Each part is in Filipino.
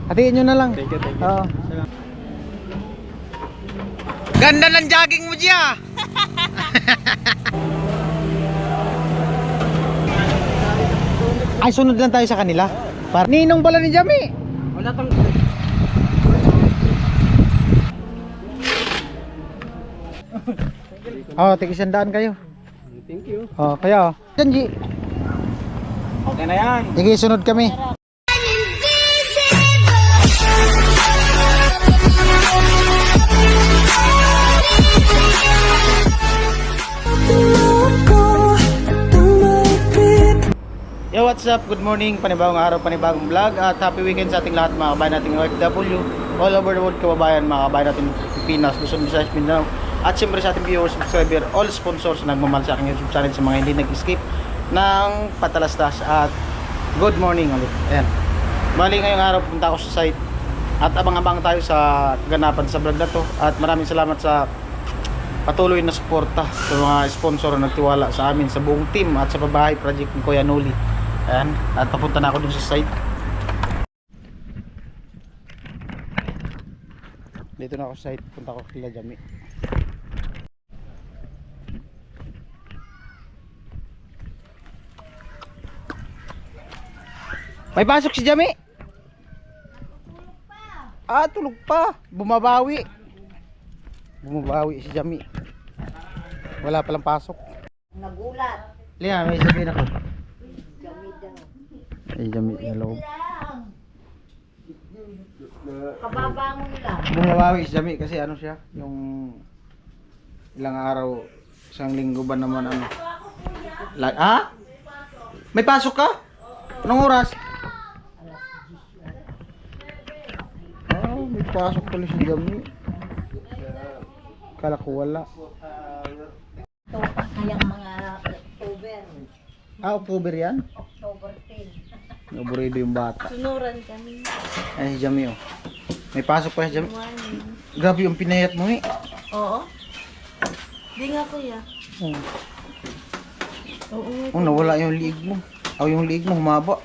Hatiin nyo na lang. Thank you, thank you. Oo. Ganda ng jogging mo, Gia. Ay, sunod lang tayo sa kanila. Ninong pala ni Jami. Wala pang... Oh, tig-100 kayo. Thank you. Oh, kaya. Janji. Okay na yan. Sige, sunod kami. Yo, what's up? Good morning, panibagong araw, panibagong vlog. At happy weekend sa ating lahat, mga kabayan nating OFW all over the world, kababayan, mga kabayan natin Pilipinas, Luzon, Visayas, Mindanao. At siyempre sa ating viewers, subscriber, all sponsors na nagmamahal sa aking YouTube channel, sa mga hindi nag-escape ng patalastas. At good morning ulit. Ayan. Bali ngayong araw, punta ako sa site at abang-abang tayo sa ganapan sa vlog na to. At maraming salamat sa patuloy na suporta sa mga sponsor na nagtiwala sa amin, sa buong team at sa pabahay project ni Kuya Noli. Ayan, at papunta na ako dun sa site. Dito na ako sa site, punta ako kila Jami. May pasok si Jami. Ah, tulog pa. Bumabawi si Jami. Wala palang pasok. Nagulat. Liya, may sabihin ako. Jami daw. Ay, Jami, hello. Kababangon lang. Bumabawi si Jami kasi ano siya, yung ilang araw, isang linggo ba naman ano. Ah? May pasok ka? Anong oras? Ah, may pasok pala si Jami. Kala ko wala. Ito pa kayang mga October. Ah, October yan? October 10. Naburido yung bata. Sunuran kami. Ay, si Jami oh. May pasok pa si Jami. Morning. Grabe yung pinayat mo eh. Oo. Di nga kuya. Oh. Oo. Oh, nawala yung liig mo. Oh, yung liig mo humaba.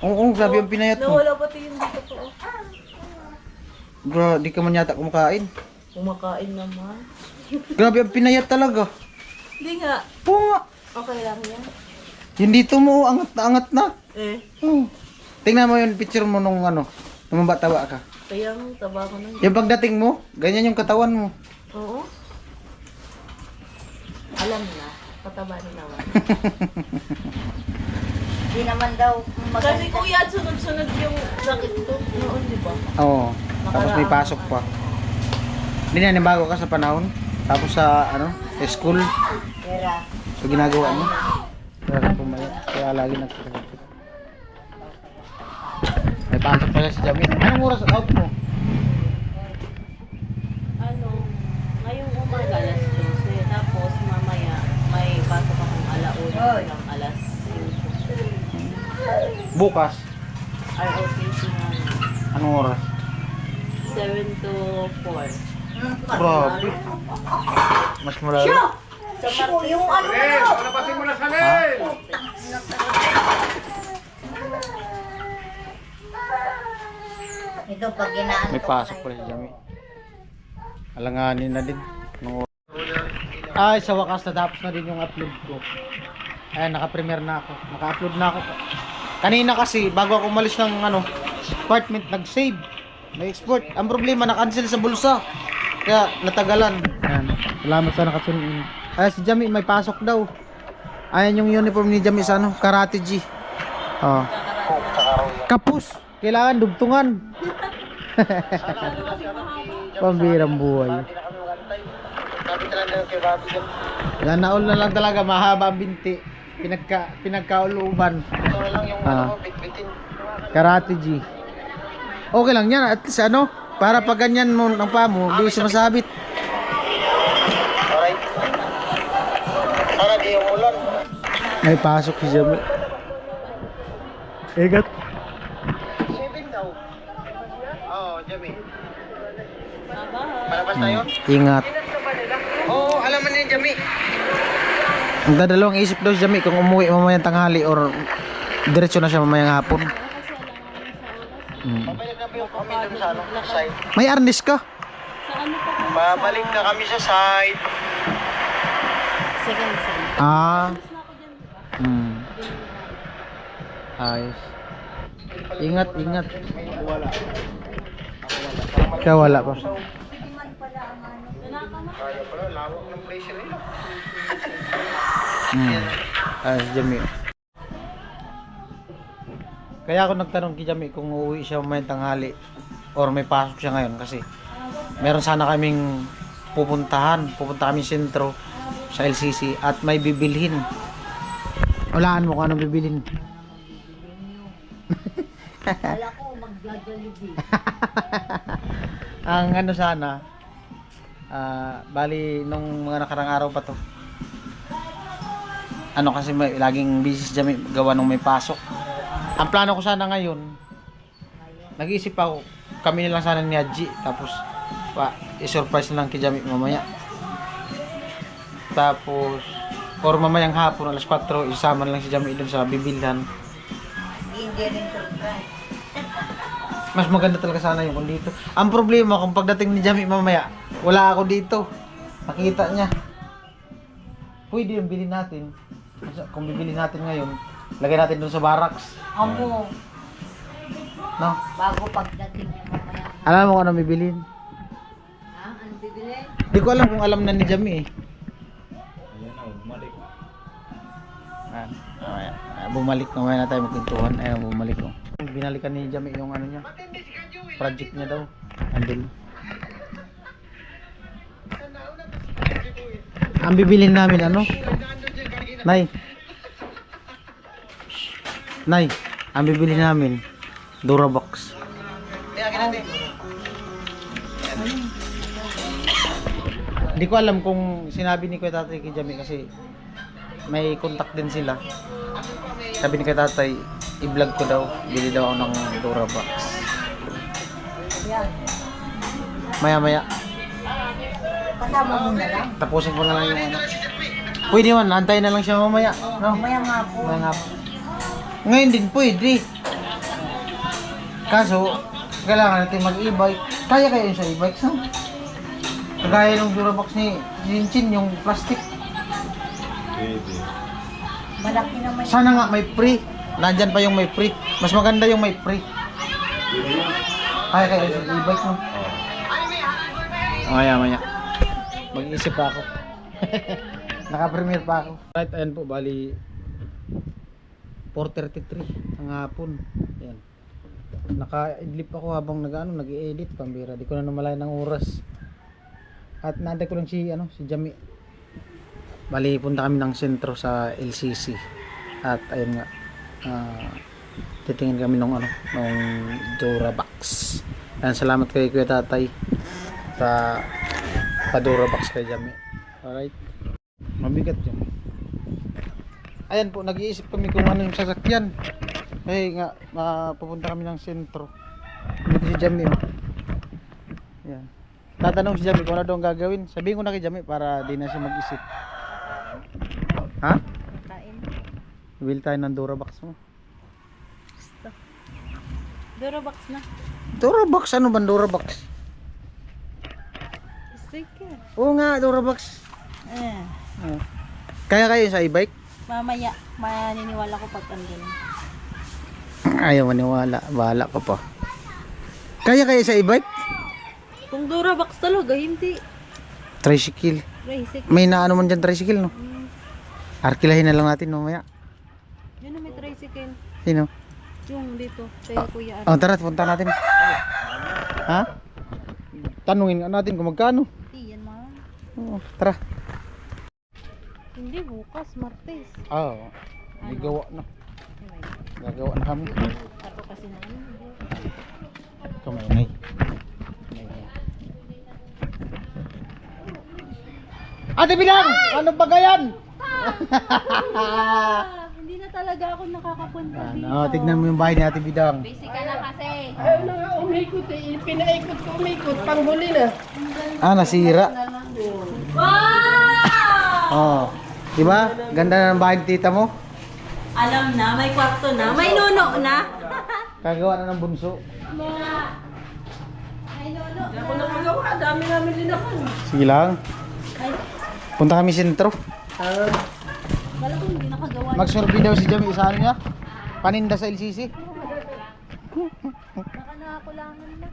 Oo, grabe yung pinayat mo. Nawala pati yung dito po. Bro, di ka man yata kumakain. Kumakain naman. Grabe ang pinayat talaga. Di nga. Oo nga. Okay lang yan. Yung dito mo, angat na angat na. Eh. Oh. Tingnan mo yung picture mo nung ano, nung batawa ka. Kaya ang taba ko nang. Yung pagdating mo, ganyan yung katawan mo. Oo. Alam na. Pataba ni naman. Di naman daw. Kasi kuya, sunod-sunod yung sakit ko noon, di ba? Oo. Tapos may pasok pa. Hindi na, bago ka sa panahon. Tapos sa ano, sa school. Kera. So ginagawa mo. Kaya pumayat. Kaya lagi nagkakakit. May pasok pala si Jami. Anong oras out mo? Ano, ngayong umaga alas 12, tapos mamaya may pasok akong alauna hanggang alas 5. Bukas. ROTC na Anong oras? 7 to 4. Grabe. Mas malayo. Yung ano mo? Ito pag ginaan May pasok pala si Jami. Alanganin na din. Ay, sa wakas natapos na din yung upload ko. Ayan, naka-premiere na ako. Naka-upload na ako. Kanina kasi, bago ako umalis ng ano, apartment, nag-save. Nag-export. Ang problema, na-cancel sa bulsa. Kaya, natagalan. Ayan. Salamat sa nakasunod. Ay, si Jami, may pasok daw. Ayan yung uniform ni Jami sa ano, Karate G. Oh. Kapus. Kailangan dugtungan. Pambirang buhay. Yan na all na lang talaga, mahaba ang binti. Pinagkauluban. Karate G. Okay lang yan, at least ano, para pag ganyan mo ng paa mo, hindi sumasabit. Para di umulan. May pasok si Jami. Egat. 7 daw. Oo, Jami. Palabas tayo? Ingat. Oo, alam mo na Jami. Ang dadalawang isip daw si Jami kung umuwi mamayang tanghali or diretso na siya mamayang hapon. Pabalik na po yung kami dun sa ano, sa side. May arnis ka? Sa ano pa kami Babalik na kami sa side. Second sem. Ah. Tapos na ako dyan, di ba? Ayos. Ingat, ingat. Wala. Ikaw wala pa. Kaya pala, lawak ng place nila. Ayos, Jami. Kaya ako nagtanong kay Jami kung uuwi siya may tanghali or may pasok siya ngayon kasi meron sana kaming pupunta kami sentro sa LCC at may bibilhin. Walaan mo kung anong bibilhin. Wala ko, mag-Jollibee. Ang ano sana, bali nung mga nakarang araw pa to. Ano kasi may, laging busy si Jami gawa nung may pasok. Ang plano ko sana ngayon, nag-iisip ako, kami na lang sana ni Haji, tapos i-surprise na lang kay Jami mamaya. Tapos, or mamayang hapon, alas 4, isama na lang si Jami doon sa bibilhan. Hindi rin surprise. Mas maganda talaga sana yung kung dito. Ang problema kung pagdating ni Jami mamaya, wala ako dito. Nakita niya. Pwede yung bilhin natin. Kung bibili natin ngayon, lagay natin doon sa barracks. Amo, No? bago pagdating niya mamaya. Alam mo kung ano bibilhin? Ha? Ano bibili? Di ko alam kung alam na ni Jami eh. Bumalik mamaya na tayo magkwentuhan. Ayun, bumalik ko. Binalikan ni Jami yung ano niya. Project niya daw. Andun. Ang bibilin namin ano? Nay. Nay, ang bibili namin Durabox. Hindi ko alam kung sinabi ni Kuya Tatay kay Jami kasi may contact din sila. Sabi ni Kuya Tatay, i-vlog ko daw, bili daw ako ng Durabox. Yan. Maya-maya, Kasama mo na lang. tapusin ko na lang yung ano. Pwede man, antayin na lang siya mamaya. No? Mamaya nga po. Mamaya nga po. Ngayon din pwede. Kaso, kailangan natin mag-e-bike. Kaya kayo yun sa e-bike, no? Kagaya ng Durabox ni Chinchin, yung plastic. Malaki naman. Sana nga may free. Nandyan pa yung may free. Mas maganda yung may free. Kaya kayo sa e-bike, no? Maya. Mag-iisip pa ako. Naka-premiere pa ako. Right, ayan po, bali 4:33 ang hapon. Ayan. Naka-idlip ako habang nag-i-edit, pambira. Di ko na namalayan ng oras. At naantay ko lang si Jami. Bali, punta kami ng sentro sa LCC. At ayun nga, titingin kami nung Durabox. Ayan, salamat kay Kuya Tatay sa pa-Durabox kay Jami. Alright. Mabigat yun. Ayan po, nag-iisip kami kung ano yung sasakyan. Eh nga, pupunta kami ng sentro. Dito si Jami. Ayan. Tatanong si Jami kung ano daw ang gagawin. Sabihin ko na kay Jami para di na siya mag-isip. Ha? Kain. Bili tayo ng Durabox mo. Durabox na. Durabox? Ano ba Durabox? Sticker. Oo nga, Durabox. Kaya kayo sa e-bike? Mamaya, maniniwala ko pag andun. Ayaw maniwala, bahala ka pa. Kaya kayo sa e-bike? Kung Durabox talaga, hindi. Tricycle. Tricycle. May naano man dyan tricycle, no? Arkilahin na lang natin mamaya. Yun na may tricycle. Sino? Yung dito, kay Kuya Oh, tara, punta natin. Ha? Tanungin nga natin kung magkano. Yan man. Oo, tara. Hindi, bukas, Martes. Oo. May gawa na. Gagawa na kami. Ako kasi na ano. Kamay. Ate Bidang! Ano ba gayan? Hindi na talaga ako nakakapunta dito. Ano, tignan mo yung bahay ni Ate Bidang. Busy ka na kasi. Ayaw na nga umikot eh. Pinaikot ko umikot. Panghuli na. Nasira. Wow! Oh. Diba? Ganda na ng bahay ni tita mo. Alam na, may kwarto na, may nuno na. Kagawa na ng bunso. Hindi ako nakagawa. Dami namin linakan. Sige lang. Punta kami sentro. Wala ko hindi nakagawa. Mag-survey daw si Jami sa ano niya. Paninda sa LCC. Baka nakakulangan na.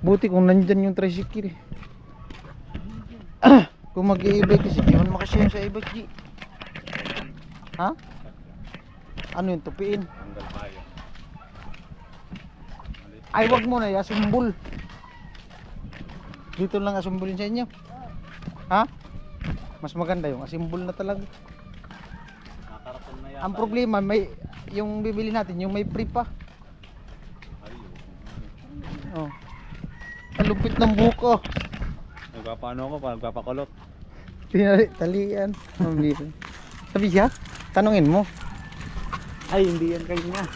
Buti kung nandyan yung tricycle. Kung mag-i-e-bike kasi, di man makasya sa e-bike, G. Ha? Ano yung tupiin? Ay, wag mo na, asumbol. Dito lang asumbulin sa inyo. Ha? Mas maganda yung asimbol na talaga. Ang problema, may yung bibili natin, yung may free pa. Oh. Ang lupit ng buko. Nagpapaano ako pa, nagpapakulot. Talian. Sabi siya, tanungin mo. Ay, hindi yan kanya.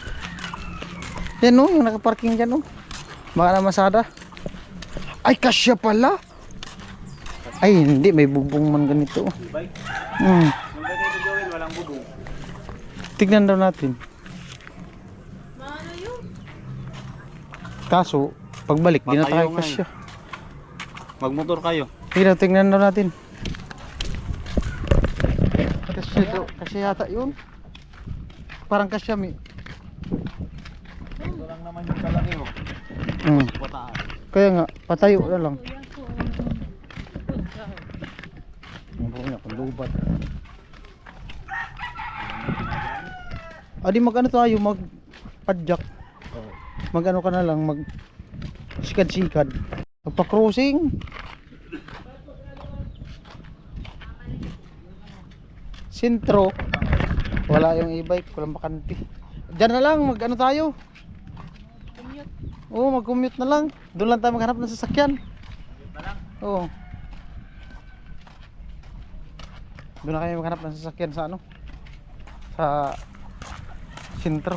Yan o, yung nakaparking dyan o. Baka na masada. Ay, kasya pala. Ay, hindi, may bubong man ganito. Bike. Hmm. Nung ganito si Joel, walang bubong. Tignan daw natin. Maano yun? Kaso, pagbalik, di na Baka tayo yung kasya. Magmotor kayo. Tignan daw natin. Kasya daw, kasya yata yun. Parang kasya mi. Ito lang naman yung kalaki mo. Hmm. Pataan. Kaya nga, patayo na lang. Ang buong niya, lubat. Adi mag ano tayo, mag padjak. Mag ano ka na lang, mag sikad-sikad. Magpa-crossing. Sentro. Wala yung e-bike, walang bakante. Diyan na lang, mag ano tayo. Oo, mag-commute na lang. Doon lang tayo maghanap ng sasakyan. Oo. Doon na kayo maghanap ng sasakyan sa ano? Sa sentro.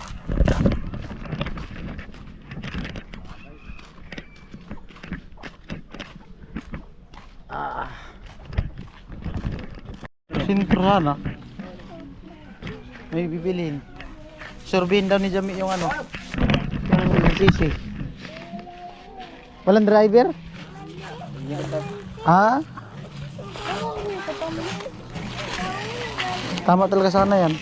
Sentro sana. May bibilhin. Surveyin daw ni Jami yung ano, yung sisi. Walang driver? Ha? Tama talaga sana yan.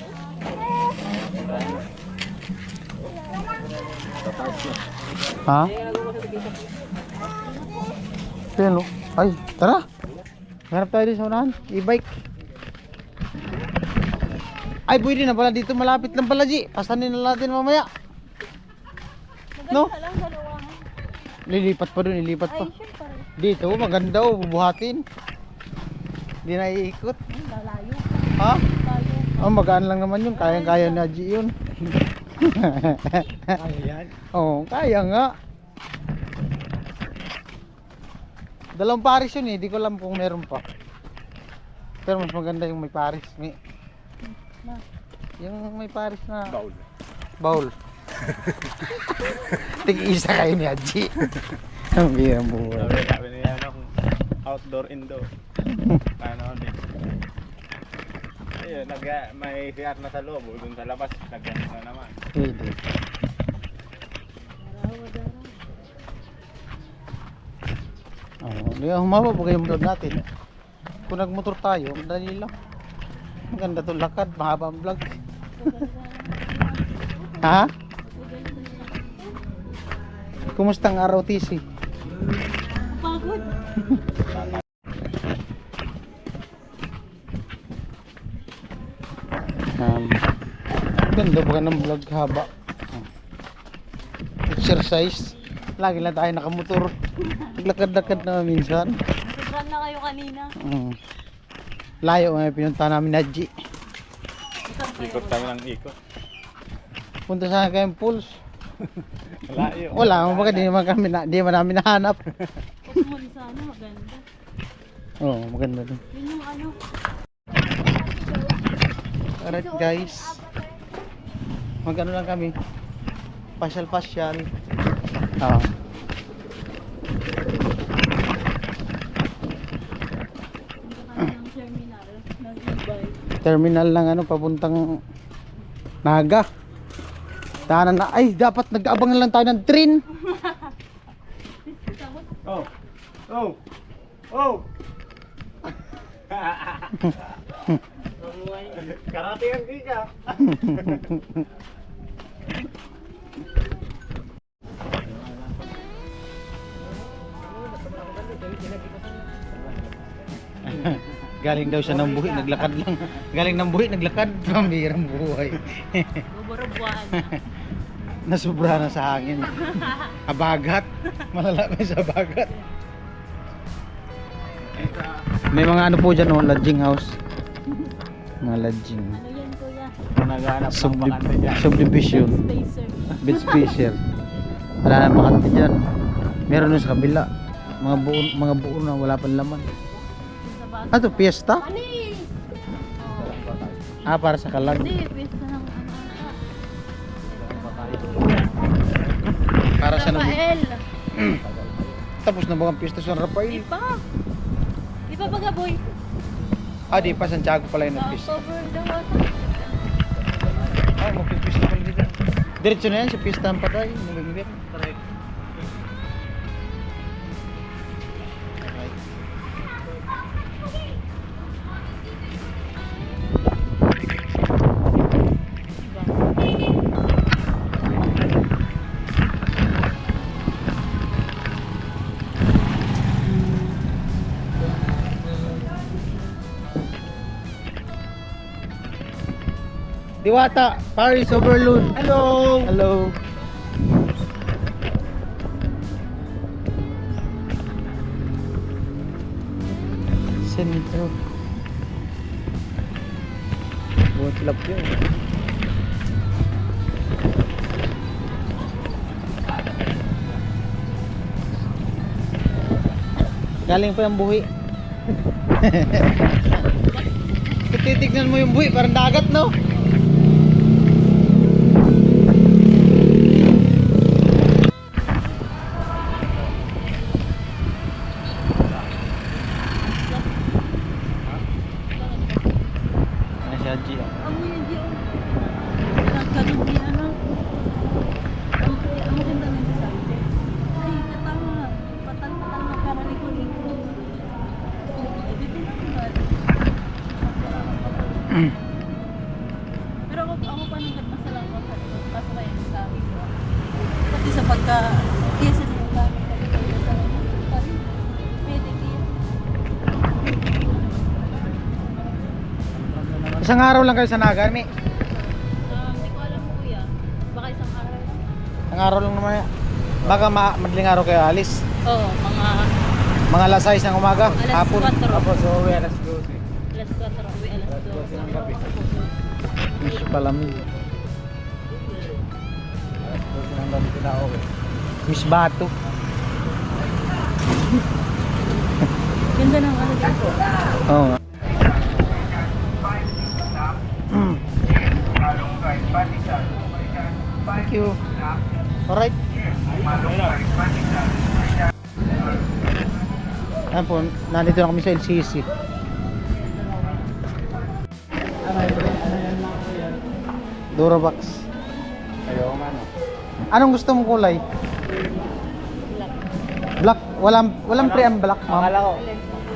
Ha? Ayan o. Ay, tara. Hanap tayo din sa unahan. E-bike. Ay, pwede na pala dito. Malapit lang pala, G. Pasanin na natin mamaya. No? Lilipat pa dun, lilipat pa. Dito, maganda o. Bubuhatin. Hindi na iikot. Lalayo. Ha? Oh, magaan lang naman yun. Kaya-kaya na, G yun. Kaya yan. Oo, kaya nga. Dalawang paris yun eh. Di ko alam kung meron pa. Pero mas maganda yung may paris. Yung may paris na Baul. bowl. Tig-isa kayo ni Haji. Ang bihang buhay. Sabi niya ano, outdoor, indoor. Ano din. Ayun, may CR na sa loob, dun sa labas, nagano na naman. Pwede. Oh, humaba po kayong vlog natin. Kung nagmotor tayo, ang dali lang. Ang ganda itong lakad, mahaba ang vlog. Ha? Kumusta ang ROTC? Pagod. Ganda ba ka ng vlog haba? Exercise. Lagi lang tayo nakamotor. Naglakad-lakad na minsan. Nasubran na kayo kanina. Layo may pinunta namin na G. Ikot kami ng ikot. Punta sana kayong pools. Layo. Wala mo baka di naman namin nahanap. Kusmon sana maganda. Oo, maganda din. Yun yung ano. Alright guys. Magano lang kami. Pasyal-pasyal. Oo. Ang terminal ng e-bike. Terminal lang ano papuntang Naga. Tahanan na. Ay, dapat nag-aabang na lang tayo ng train. Oh. Oh. Oh. Karate ang kika. Galing daw siya ng buhi, naglakad lang. Galing ng buhi, naglakad. Pambirang buhay. Buburubuan. Nasubra na sa hangin. Abagat. Malalaki sa bagat. May mga ano po dyan, oh, lodging house. Mga lodging. Ano yan kuya? Naghahanap ng bakante dyan. Subdivision. Spacer. Beach Fisher. Wala na bakante dyan. Meron nun sa kabila. Mga buo na wala pang laman. Sa bago. Ah, to fiesta? Ano eh? Ah, para sa kalag. Hindi, pista ng ano Para sa Rafael. Tapos na ba ang pista sa San Rafael? Ipa. Ipa baga boy. Ah, di pa Santiago pala yung Sa pista. October daw ata. Ah, magpipista pala dito. Diretso na yan, si pistahan pa tayo. Nilagibir. Correct. Diwata, Paris Overload. Hello! Hello. Sentro. Buat lap yun. Galing pa yung buhi. Titignan mo yung buhi, parang dagat, no? G. Amo yun di oh. Nagkaroon di ano. Amo ganda na sa sabi. Ay, katawa. Patal-patal na para liko-liko. Pero ako pa nang nagmasalamat sa ito. Kaso kaya yung sabi ko. Pati sa pagka kesa sa yung gamit ko. Pwede kaya. Isang araw lang kayo sa Naga, Mi. Hindi ko alam kuya. Baka isang araw. Isang araw lang naman yan. Baka madaling araw kayo alis. Oo, Mga alas 6 ng umaga, alas hapon. 4. Tapos uwi alas 12. Alas 4, uwi alas 2. ng gabi. Mas palamig. Alas 12 ng gabi sila uwi. Miss Bato. Ganda ng ano dito. Oo nga. Thank you. Alright. Ayan po, nandito na kami sa LCC. Durabox. Ayaw man. Anong gusto mong kulay? Black. Walang pre ang black, ma'am. Akala ko.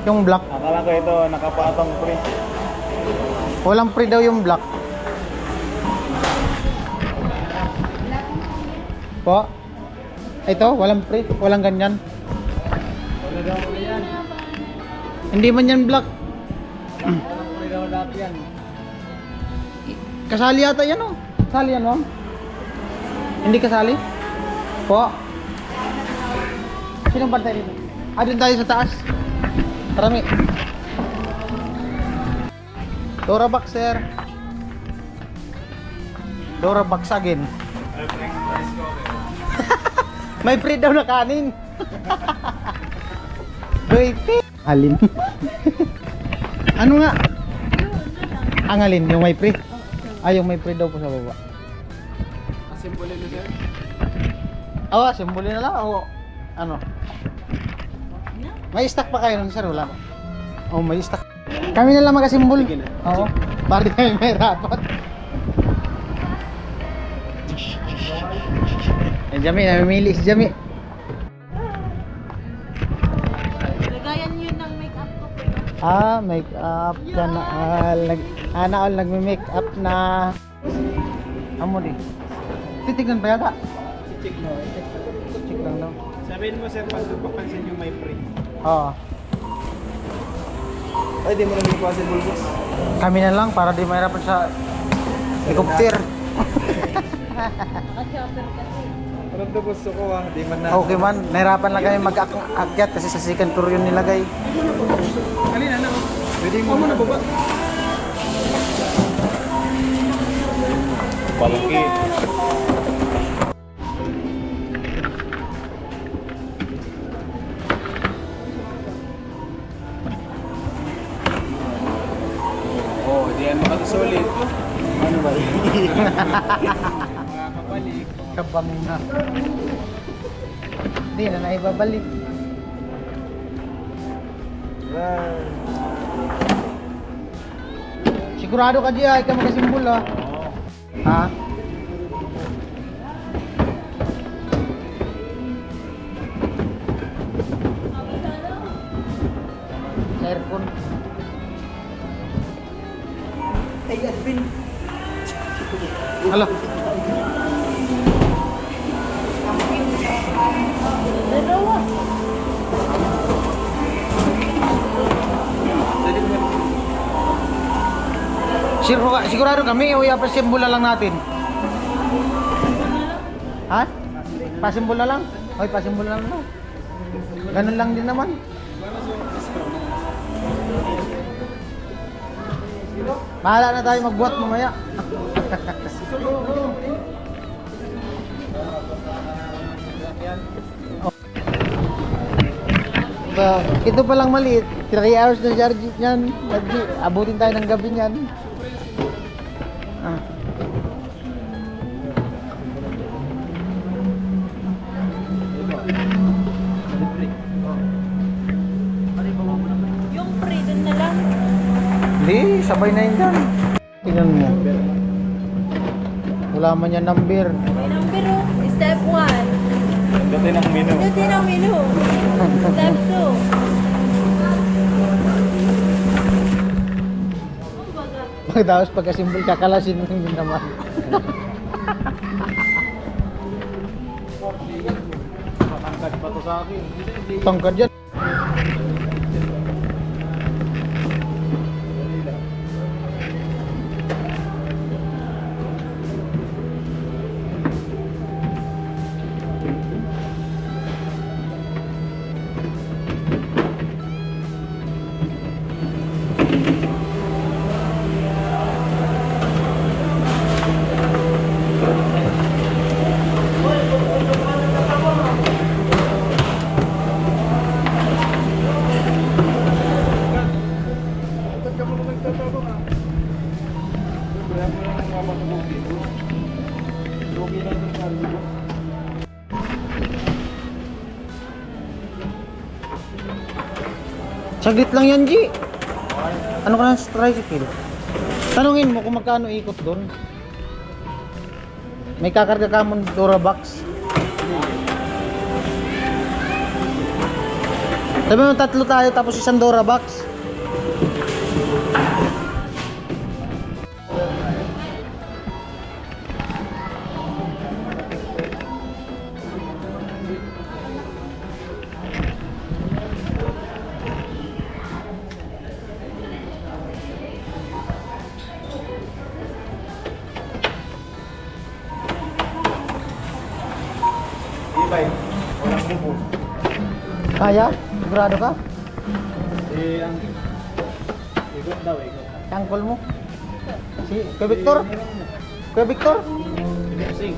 Yung black. Akala ko ito nakapatong pre. Walang pre daw yung black. Po? Ito, walang pre, walang ganyan. Wala daw pre yan. Hindi man yan black. Walang pre daw lahat yan. Kasali yata yan, oh. Kasali yan, ma'am. Hindi kasali? Po? Sinong bantay dito? Ah, dun tayo sa taas. Marami. Durabox, sir. Durabox again. May free daw na kanin. Wait. Alin? Ano nga? Ang alin? Yung may free? Ay, yung may free daw po sa baba. Asimbole na sir. Oo, simboli na lang. O, ano? May stock pa kayo nun, sir? Wala. Oh, may stock. Kami na lang magasimbol. Oo. Para di kami may rapat. Eh, Jami, namimili si Jami. Lagayan yun ng make-up ko. Make up ka na. All nagme-make up na. Amo di. Titignan pa yata. Check mo. Check lang daw. Sabihin mo sir, pag papansin yung may free. Oo. Ay, di mo na nagpasin bulbos. Kami na lang para di mahirapan sa helicopter. Naka-shopper kasi. Parang to gusto ko di man na. Okay man, nahirapan lang kami mag-akyat kasi sa second floor yun nilagay. Halina na. Pwede mo na baba. Palaki. Oh, di yan makasulit. Ano ba? Mga kapalik. Kabang na. Hindi na naibabalik. Sigurado ka diya, ikaw magasimbol ha. Ha? Sa aircon. Ay, Advin. Hala. Dalawa. Sigurado kami, o pasimbol na lang natin. Ha? Pasimbol na lang? Hoy, pasimbol na lang. Ganun lang din naman. Bahala na tayo magbuhat mamaya. Ito pa lang maliit. 3 hours na charge niyan. Abutin tayo ng gabi niyan. Ah. Yung free dun na lang. Hindi, sabay na yun dyan. Tingnan mo. Wala man yan number. May number oh. Step 1. Dati ng menu. Ito din ang menu. Step 2. Pagkatapos pagkasimbol kakalasin mo yun naman. Matangkad pa to sa akin. Tangkad yan. Saglit lang yan, G. Ano ka na sa tricycle? Tanungin mo kung magkano ikot doon. May kakarga ka mo Durabox. Sabi mo 3 tayo tapos 1 Durabox. Ibay. Walang bubo. Kaya? Sigurado ka? Ang ikot daw, ikot. Tangkol mo? Si Kuya Victor? Kuya Victor? Sing.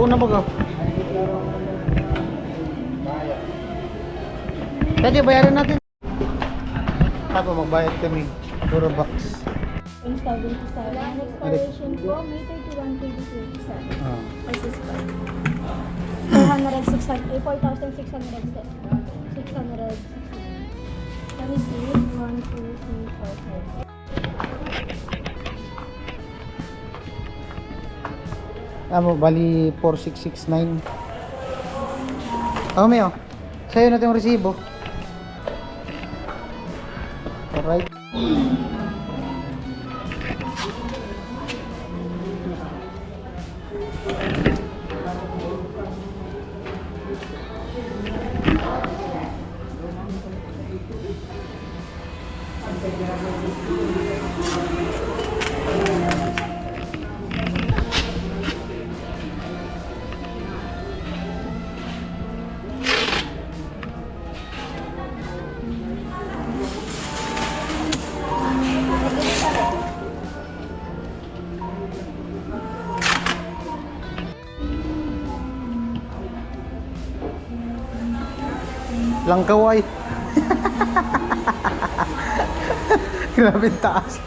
Una ba ka? Pwede bayaran natin. Tapos magbayad kami. Puro box. Installed into style. Ang expiration po, May 31, 2027. Ah. This is fine. 4,600. Let me see. 1, 2, 3, 4, 5. Bali 4669. Oh, Meo. Sa'yo natin yung resibo. Alright. Langkaw ay. Grabe taas.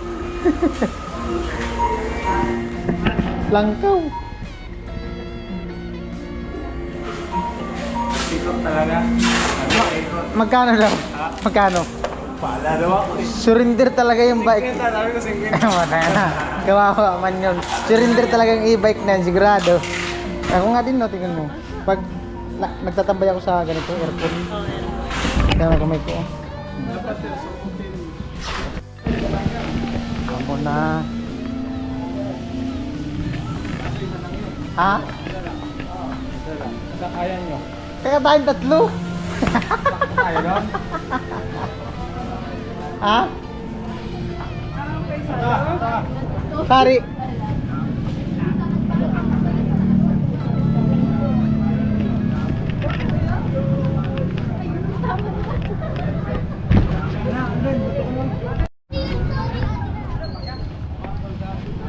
Langkaw. Ikot talaga. Magkano daw? Magkano? Pala daw ako. Surrender talaga yung bike. Sabi ko 50. Wala na. Kawawa man yun. Surrender talaga yung e-bike na yan, sigurado. Ako nga din, no, tingnan mo. Pag nagtatambay ako sa ganito, airport. Kaya na kamay ko. Ako na. Ha? Kaya nyo. Kaya tayong tatlo. Kaya doon? Ha? Tari.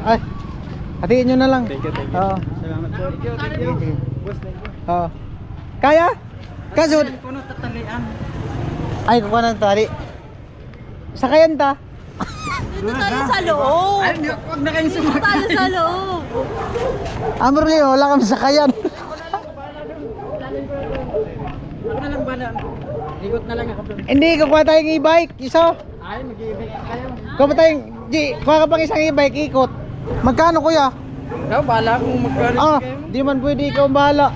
Ay, hatiin nyo na lang. Thank you. Oo. Salamat po. Thank you. Boss, thank you. Oo. Kaya? Kasud. Puno tatalian. Ay, kukuha ng tali. Sakayan ta. Dito tayo sa loob. Ay, huwag na kayong Dito tayo sa loob. Amorli, wala kami sakayan. Ako na lang bala. Ikot na lang ako doon. Hindi, kukuha tayong e-bike. Isa. Ay, mag-ibig kayo. Kuha tayong, G, kuha ka pang isang e-bike, ikot. Magkano kuya? Ikaw, bala kung magkano Ah, kayo. di man pwede ikaw ang bahala.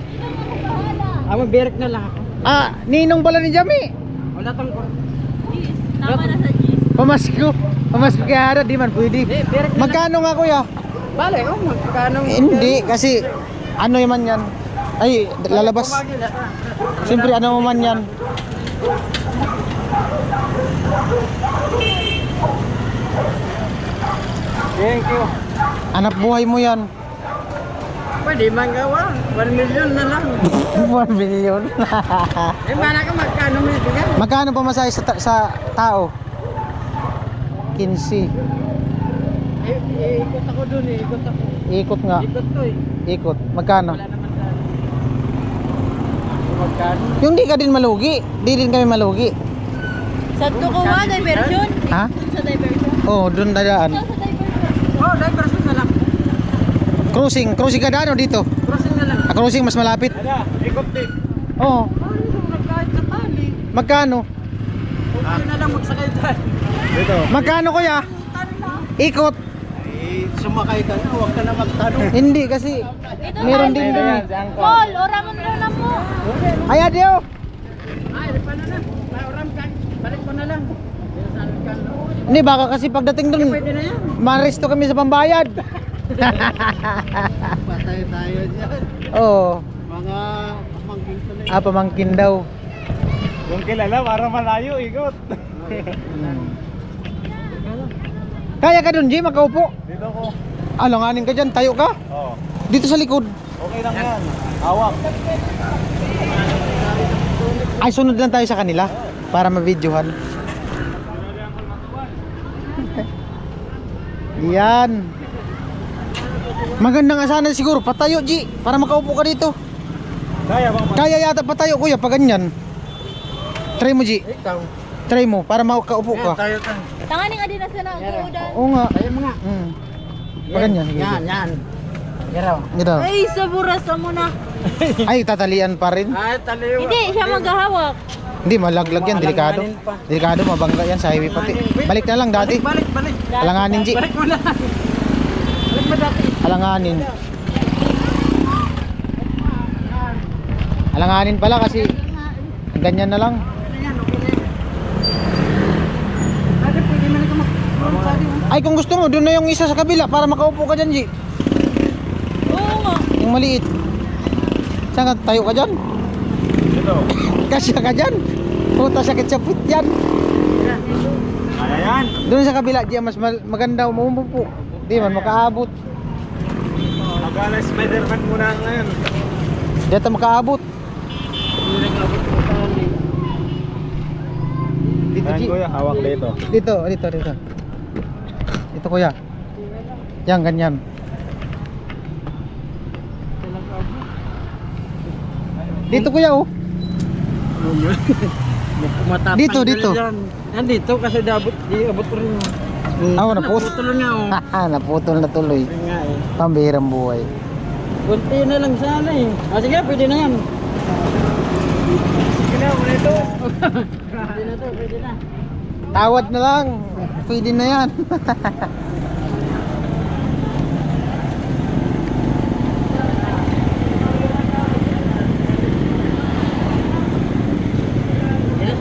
Mag-berek na lang ako. Ah, ninong pala ni Jami. Wala tang Gis, tama na sa Gis. Pamasko. Pamasko kaya harap, di man pwede. berek na. Magkano nga kuya? Bala, ikaw, magkano. Hindi, kasi ano yaman yan? Ay, lalabas. Siyempre, ano man yan? Thank you. Anak buhay mo yan. Pwede man gawa. 1 million na lang. 1 million. Eh, mana ka magkano may bigay? Magkano pamasahe sa tao? 15. Ikot ako dun eh. Ikot ako. Ikot nga. Ikot to eh. Ikot. Magkano? Wala naman ka. Magkano? Yung di ka din malugi. Di din kami malugi. Sa Tukuwa, diversion. Ha? Sa diversion. Oh, doon dadaan. Sa diversion. Oh, diversion na lang. Cruising. Cruising ka daan o dito? Crossing na lang. Cruising mas malapit. Ada, ikot din. Oo. Kahit sa tali. Magkano? Okay na lang magsakay tayo. Dito. Magkano kuya? Ikot. Eh, sumakay ka na. Huwag ka na magtanong. Hindi kasi meron din doon. Paul, orangan mo na mo. Ay, adio. Ay, paano na? Oram ka. Balik ko na lang. Sinasabi ka na. Hindi, baka kasi pagdating doon, Pwede na yan. maresto kami sa pambayad. Patay tayo dyan. Oo. Mga pamangkin ko na. Pamangkin daw. Kung kilala, para malayo, ikot. Kaya ka doon, G, makaupo. Dito ko. Alanganin ka dyan, tayo ka. Oo. Dito sa likod. Okay lang yan. Hawak. Ay, sunod lang tayo sa kanila para ma-videohan. Yan. Maganda nga sana siguro, patayo, G, para makaupo ka dito. Kaya bang Kaya yata patayo, kuya, pag ganyan. Try mo, G. ikaw? Try mo para makaupo ka. Tanganing adi na sana udan. Oo nga. Paganyan. Sige. Yan. Garaw. Gito. Ay, sa buras mo na. Ay, tatalian pa rin. Hindi, siya maghahawak. Hindi, malaglag yan. Delikado. Delikado, mabangga yan sa highway pati. Balik na lang dati. Balik. Alanganin, Ji. Balik mo na. Balik mo dati. Alanganin. Alanganin pala kasi ganyan na lang. Ate, pwede mo na ka mag-roll. Ay, kung gusto mo, doon na yung isa sa kabila para makaupo ka dyan, Ji. Oo nga. Yung maliit. Saan ka tayo ka dyan? Dito. Kasya ka dyan. Puta, sakit sa put dyan. Kaya yan. Doon sa kabila, Ji, mas maganda umuupo. Di man makaabot. Magala Spider-Man muna ngayon. Dito makaabot. Dito, Ji. hawak dito. Dito. Dito, kuya. Yan, ganyan. Dito, kuya, oh. Dito. Yan dito kasi abot ko rin. Naputol. nga oh. Naputol na tuloy. Nga eh. Pambihirang buhay. Kunti na lang sana eh. Sige, pwede na yan. Sige na, muna ito. Pwede na. Tawad na lang. Pwede na yan.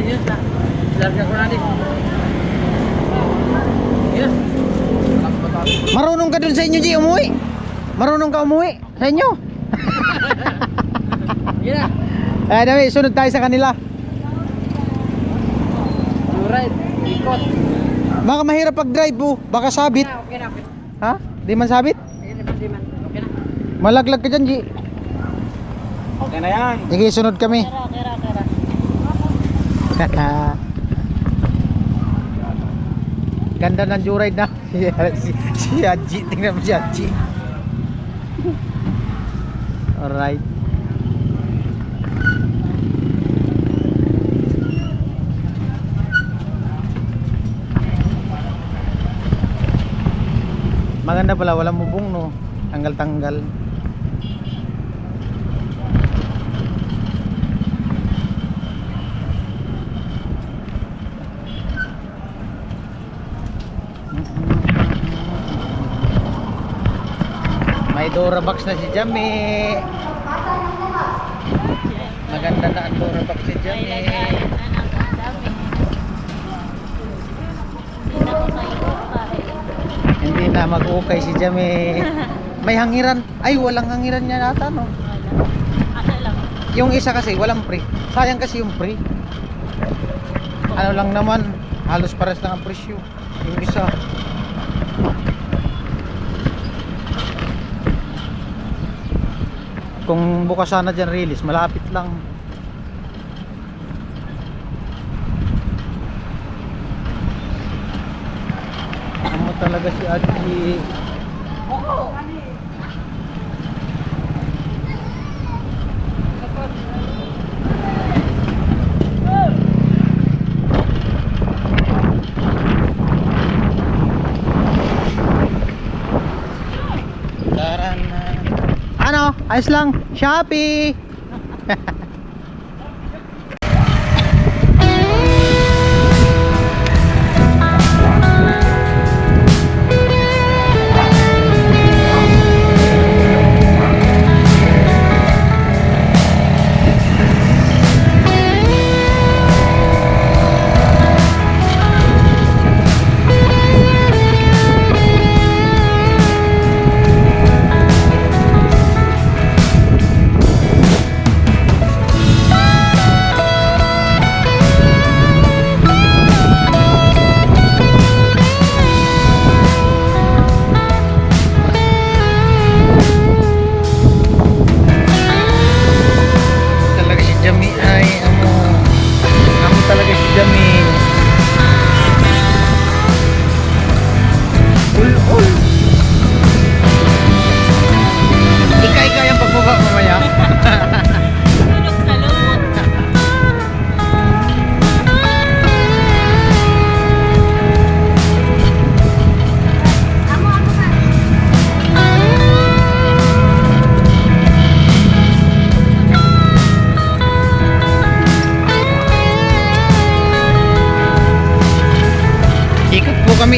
Sige. Larga ko natin. Marunong ka dun sa inyo, Ji, umuwi. Marunong ka umuwi sa inyo. Sige na. Dami, sunod tayo sa kanila. Alright, ikot. Baka mahirap pag-drive po. Baka sabit. Okay na. Ha? Di man sabit? Okay na. Malaglag ka dyan, Ji. Okay na yan. Sige, sunod kami. Kera. Ganda ng joyride na. Si Haji. Tingnan mo si Haji. Alright. Maganda pala, walang mubong, no? Tanggal-tanggal. May Dora box na si Jamie. Maganda na ang Dora box si Jamie. Hindi na mag-ukay si Jamie. May hangiran. Ay, walang hangiran niya nata, no? Ano lang. Yung isa kasi walang free. Sayang kasi yung free. Ano lang naman, halos pares lang ang presyo. Yung isa. Kung bukas sana dyan release, malapit lang. Ano talaga si Aji? Ano? Ayos lang. Shopee.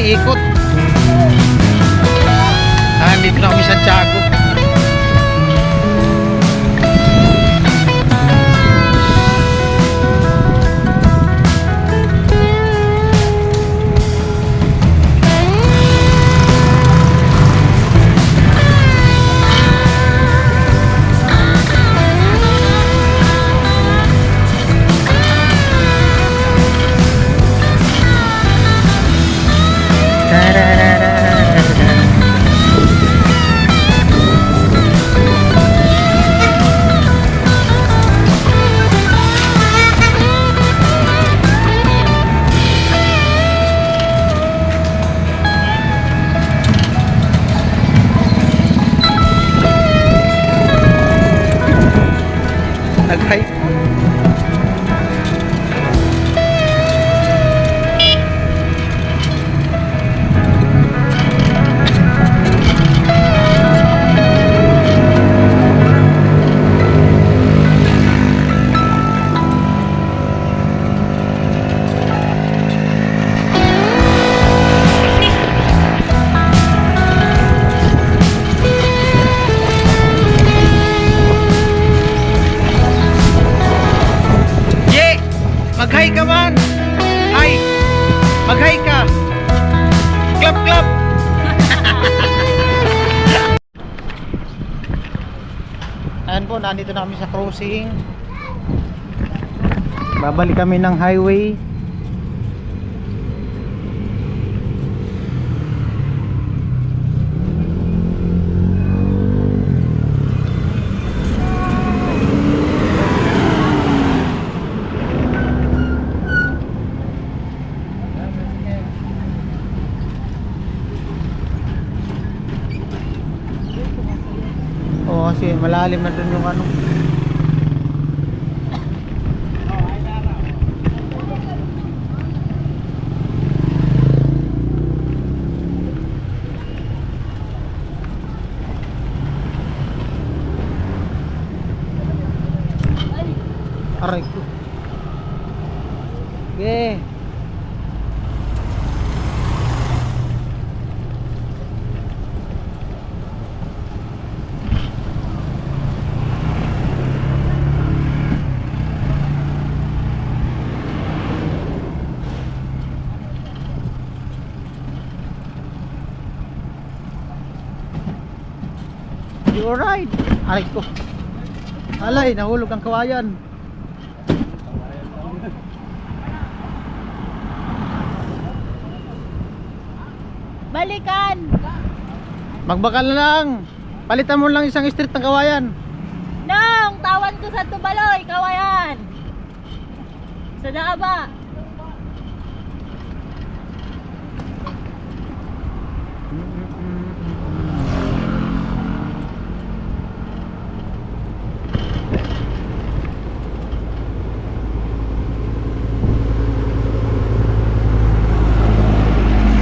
ikot. Dito na kami sa Santiago. Nag-hike. Mag-hi ka man! Hi! Mag-hi ka! Clap, clap! Ayan po, nandito na kami sa crossing. Babalik kami ng highway. Oo, kasi malalim na dun yung ano. Aray ko. Okay. Alright. Aray ko. Alay, nahulog ang kawayan. Balikan! Magbakal na lang. Palitan mo lang isang street ng kawayan. Nang! Tawan ko sa Tubaloy, kawayan! Sa Daaba!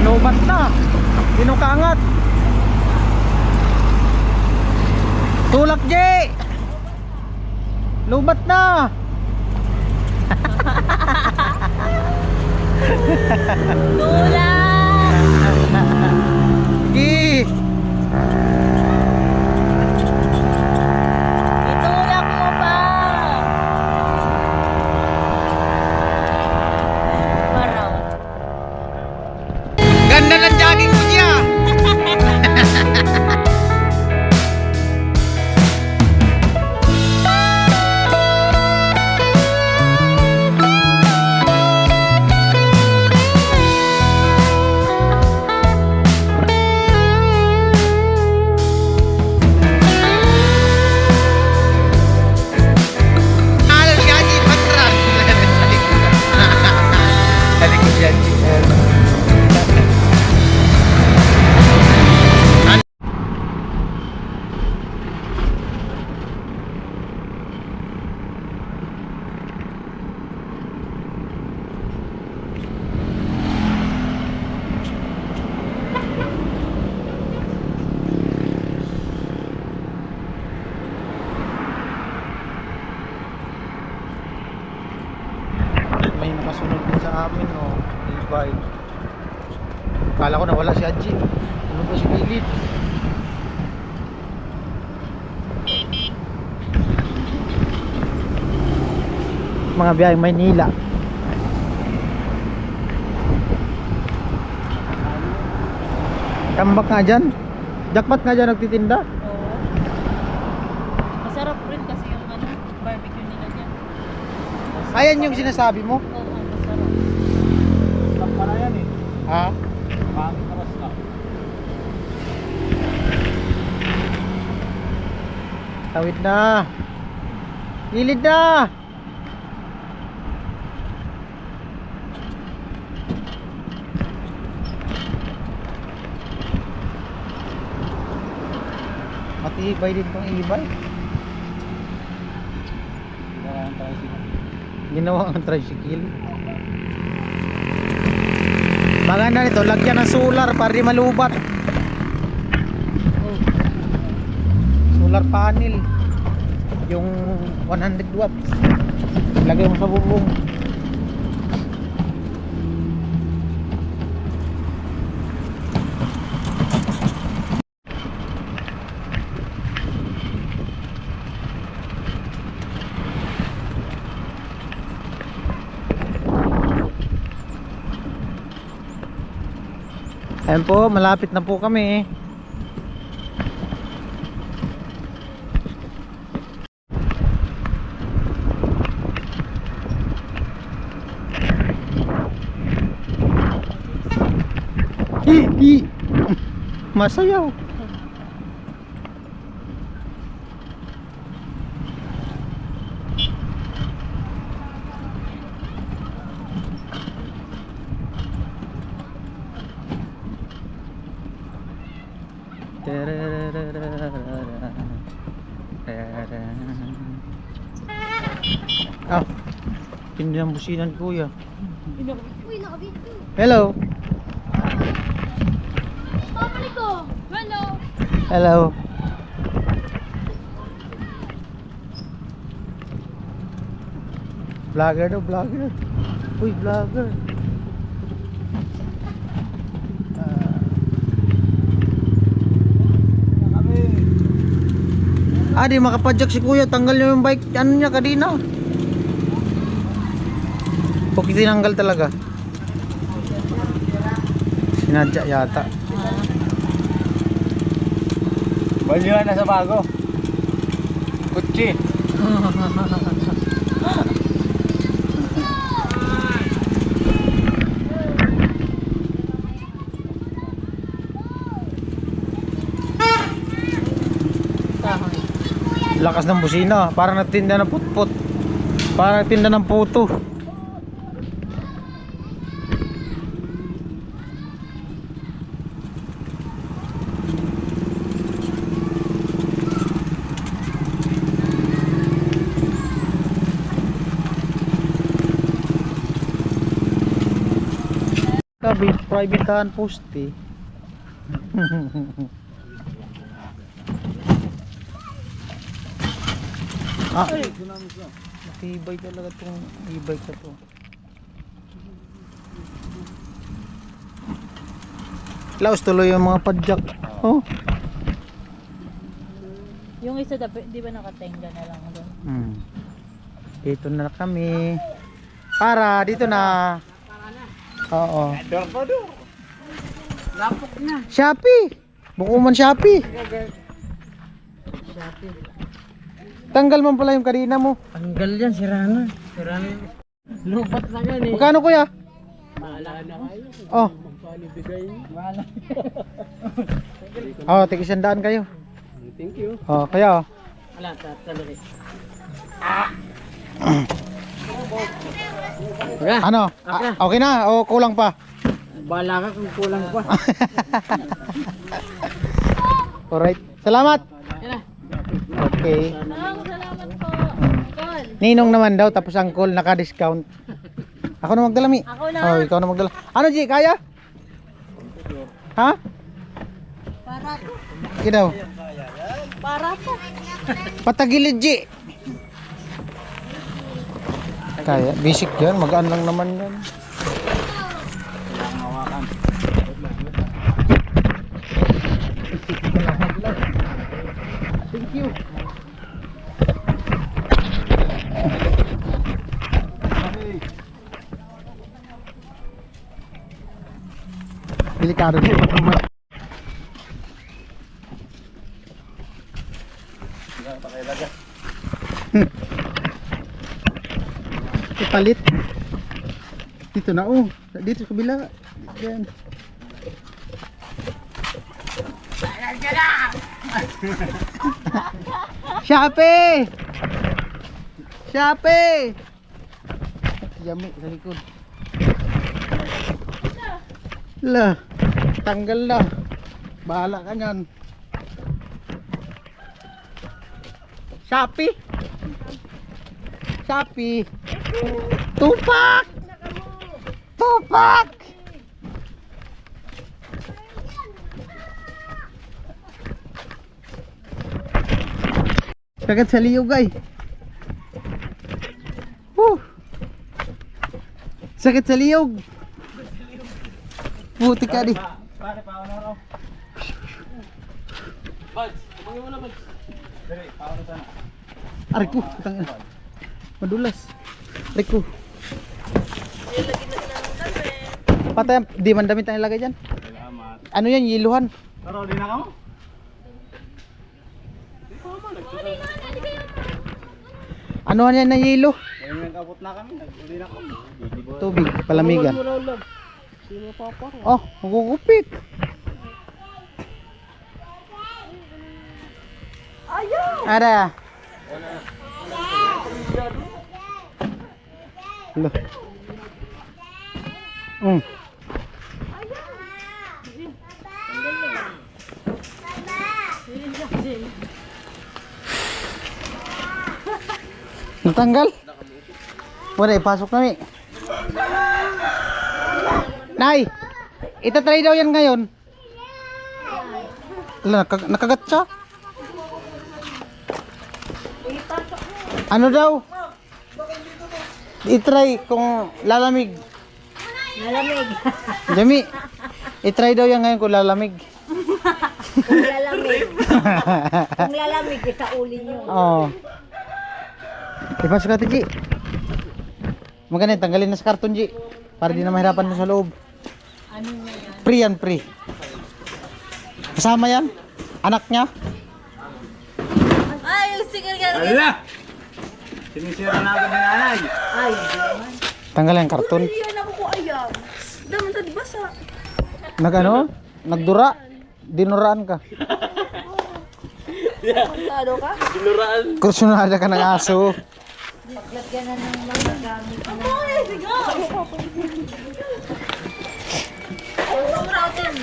Lobat na. Dinukangat. Tulak, J. Lubat na. Tulak! Gi. Itulak mo pa! Paraw. Ganda ng jogging mo niya. May nakasunod din sa amin, no? E-bike. Kala ko nawala si Haji. Ano ba si gilid? Mga biyaheng Maynila. Tambak nga dyan. Jackpot nga dyan nagtitinda. Oo. Masarap rin kasi yung ano, barbecue nila dyan. Ayan yung sinasabi mo. Oo, masarap. Para yan eh. Ha? Pangit na basta. Tawid na. Gilid na. Matibay din tong e-bike. Ginawa ang tricycle. Maganda nito, lagyan ng solar para di malubat. Solar panel. Yung 100 watts. Lagay mo sa bubong. Ayan po, malapit na po kami. Hi! Masayaw. Ah, tindi ng businan kuya. Hello. Hello. Vlogger daw, vlogger. Uy, vlogger. Di makapadyak si kuya. Tanggal niyo yung bike. Ano niya kadina? Pag tinanggal talaga. Sinadya yata. Balyo na sa bago. Kutsi. Lakas ng busina. Parang nagtinda ng putput. Parang nagtinda ng puto. Sabi, private post eh. Matibay talaga itong e-bike na to. Laos tuloy yung mga padjak. Oh. Yung isa, di ba nakatenga na lang doon? Dito na kami. Para, dito na. Oo. Lapok na. Shopee. Bukuman Shopee. Tanggal man pala yung kanina mo. Tanggal yan, sira na. Sira na. Lupat na yan eh. Magkano kuya? Mahala na kayo. Oh. Magkano bigay niyo? Mahala. Oh, tig-100 kayo. Thank you. Oh, kaya oh. Wala, talari. Ano? Okay na o kulang pa? Bala ka kung kulang pa. Alright. Salamat. Okay. Salamat po. Call. Ninong naman daw tapos angkol naka-discount. Ako na magdala mi. Ako na. Oh, ikaw na magdala. Ano G, kaya? Ha? Para po. Kinaw. Para po. Patagilid G. Kaya, basic yan. Magaan lang naman yan. Thank you. Delikado din. Ipalit. Dito na oh. Dito sa kabila. Yan. Shopee! Shopee! Yami sa likod. La, tanggal na. Bahala ka niyan. Shopee! Shopee! Tupak! Tupak! Kagat sa liyog ay. Sakit sa liyog. Puti ka di. Pare, paano na raw? Buds, tumangin mo na, Buds. Dali, paano sana? Aray ko, tangin. Madulas. Aray ko. Patay, di man damit ang ilagay dyan. Salamat. Ano yan, yiluhan? Taro, di na ka mo? Ano yan na yelo? Kaya may kapot na kami, nag-uli na kami. Tubig, palamigan. Oh, magugupit. Ada. Loh. Natanggal? Wala, ipasok na mi. Nay, itatry daw yan ngayon. Ala, nakagat siya. Ano daw? I-try kung lalamig. Lalamig. Jami, i-try daw yan ngayon kung lalamig. Kung lalamig. Kung lalamig, sa uli nyo. Oo. Ipasok natin, Ji. Maganda, tanggalin na sa karton, Ji. Para di na mahirapan mo sa loob. Ano na yan? Free yan, free. Kasama yan? Anak niya? Ay, sige ka. Ala! Sinisira na agad ni nanay. Ay, naman. Tanggalin ang karton. Yan ako ko ayaw. Daman sa dibasa. Nag-ano? Nagdura? Dinuraan ka. Kontado ka? Kursunada ka ng aso. Paglagyan na ng mga gamit na.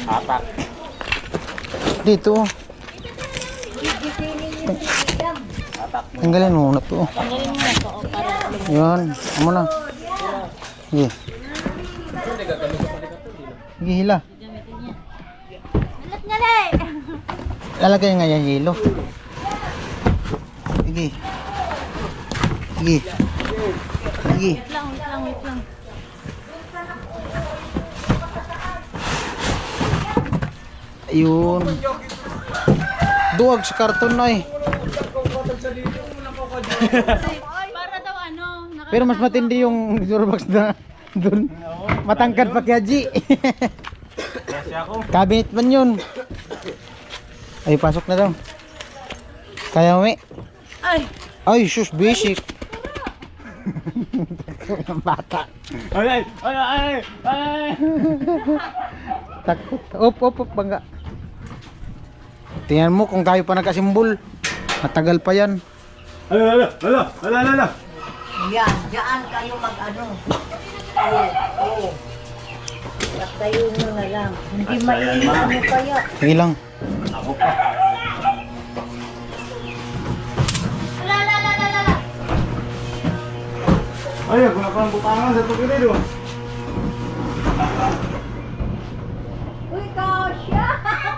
Atak. Dito. Tanggalin mo na to. Tanggalin mo na to para Yan. Amo na. Sige. Sige, hila. Alat nga lang. Lalagay nga yan yelo. Sige. Sige. Sige. Wait lang. Ayun. Duwag sa karton na eh. Para daw ano, Pero mas matindi yung Durbox na dun. Matangkad pa kaya G. Kasi ako. Cabinet man yun. Ay, pasok na daw. Kaya mo, Ay, Ay, sus, basic. Bata. Ay, ay, ay, ay. Takot. Op, bangga. Tingnan mo kung kayo pa nagkasimbol. Matagal pa yan. Ala. yan, diyan kayo mag-ano. Oo. Tayo nyo na lang. Hindi mainit ano kaya. Sige lang. Ako pa. Ay, ako na pang butangan sa tubig nito. Uy, kasya!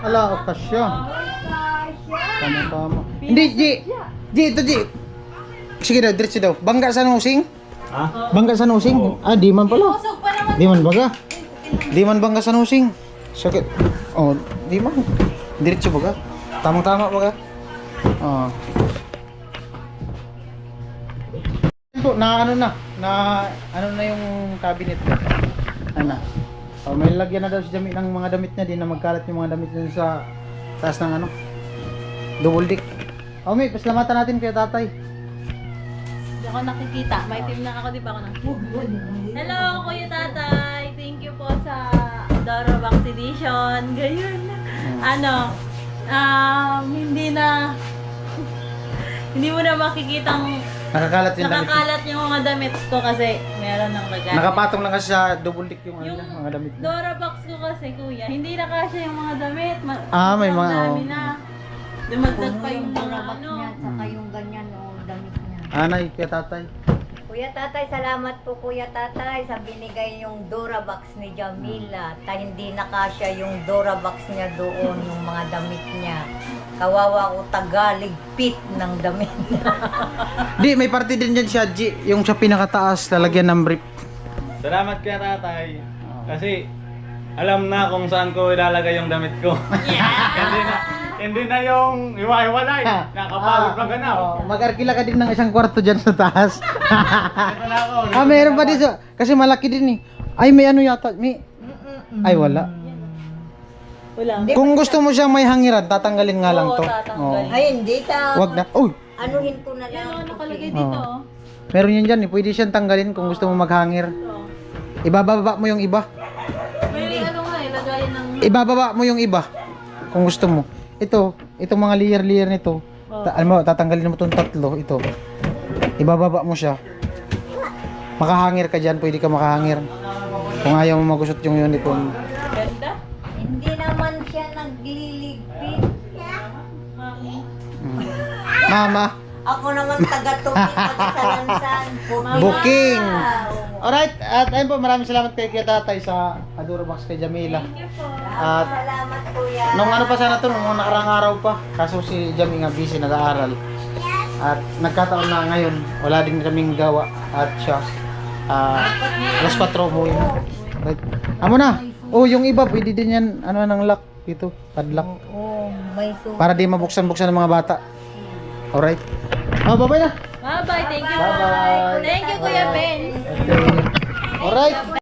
Ala, okasya. Kasya! Tama. Hindi, G. Ito, G. Sige daw, diretso daw. Bangga sa nusing? Ha? Bangga sa nusing? Ah, di man pala. Di man baga. Di man bangga sa nusing. Sakit. Oh, di man. Diretso baga. Tamang-tama baga. Oh. Po, na ano na yung cabinet. Ano? Oh, may lagyan na daw si Jami ng mga damit niya, di na magkalat yung mga damit niya sa taas ng ano. Double deck. Oh, may pasalamatan natin kay tatay. Hindi ako nakikita. May team na ako, di ba ako na? Hello, Kuya Tatay. Thank you po sa Doro vaccination. Ganyan. Ano, hindi mo na makikitang Nakakalat yung damit. nakakalat yung mga damit ko kasi meron ng bagat. Nakapatong lang kasi sa double deck yung, Yung mga damit niya. Dora box ko kasi, kuya, hindi na kasya yung mga damit. May Ang mga, dami na. Dumagdag pa yung mga ano. Saka yung ganyan o damit niya. Anay, kay tatay. Kuya Tatay, salamat po Kuya Tatay sa binigay yung Durabox ni Jamila. Hindi na kasya yung Durabox niya doon, yung mga damit niya. Kawawa ko tagaligpit ng damit niya. Di, may party din dyan si Haji. Yung sa pinakataas, lalagyan ng brief. Salamat kay tatay. Kasi alam na kung saan ko ilalagay yung damit ko. hindi na yung iwa-iwalay. Nakapagod pa ganaw. Mag-arkila ka din ng isang kwarto dyan sa taas. Ito na ako. Meron pa dito. Kasi malaki din eh. Ay, may ano yata. Ay, wala. Wala. Kung gusto mo siyang may hangiran, tatanggalin nga lang Oo, to. tatanggalin. Oo. Ay, hindi ka. Wag na. Uy! Anuhin ko na Yan o, lang. nakalagay Oo. dito. Oh. Meron yan dyan eh. Pwede siyang tanggalin kung gusto mo maghangir. Ito. Ibababa mo yung iba. May ano nga, ilagay ng... Ibababa mo yung iba. Kung gusto mo. Itong mga layer nito. Alam mo, tatanggalin mo itong tatlo. Ito. Ibababa mo siya. Makahangir ka dyan. Pwede ka makahangir. Kung ayaw mo magusot yung uniform. Ganda. Hindi naman siya nagliligpit. Mama. Ako naman taga-tubig, taga-salansan. Booking. Alright. At ayun po, maraming salamat kay Tatay sa Durabox kay Jamila. Thank you po. At Salamat Kuya. nung ano pa sana to, nung nakarang araw pa. Kaso si Jami nga busy nag-aaral. At nagkataon na ngayon, wala din kaming gawa. At siya, alas 4 umuwi na. Right. Amo na. Oh, yung iba, pwede din yan, ano ng lock dito, padlock. Oo, may sugat. Para di mabuksan-buksan ng mga bata. Alright. Bye-bye na. Bye-bye. Thank you. Bye-bye. Thank you, Kuya Ben. Okay. Alright.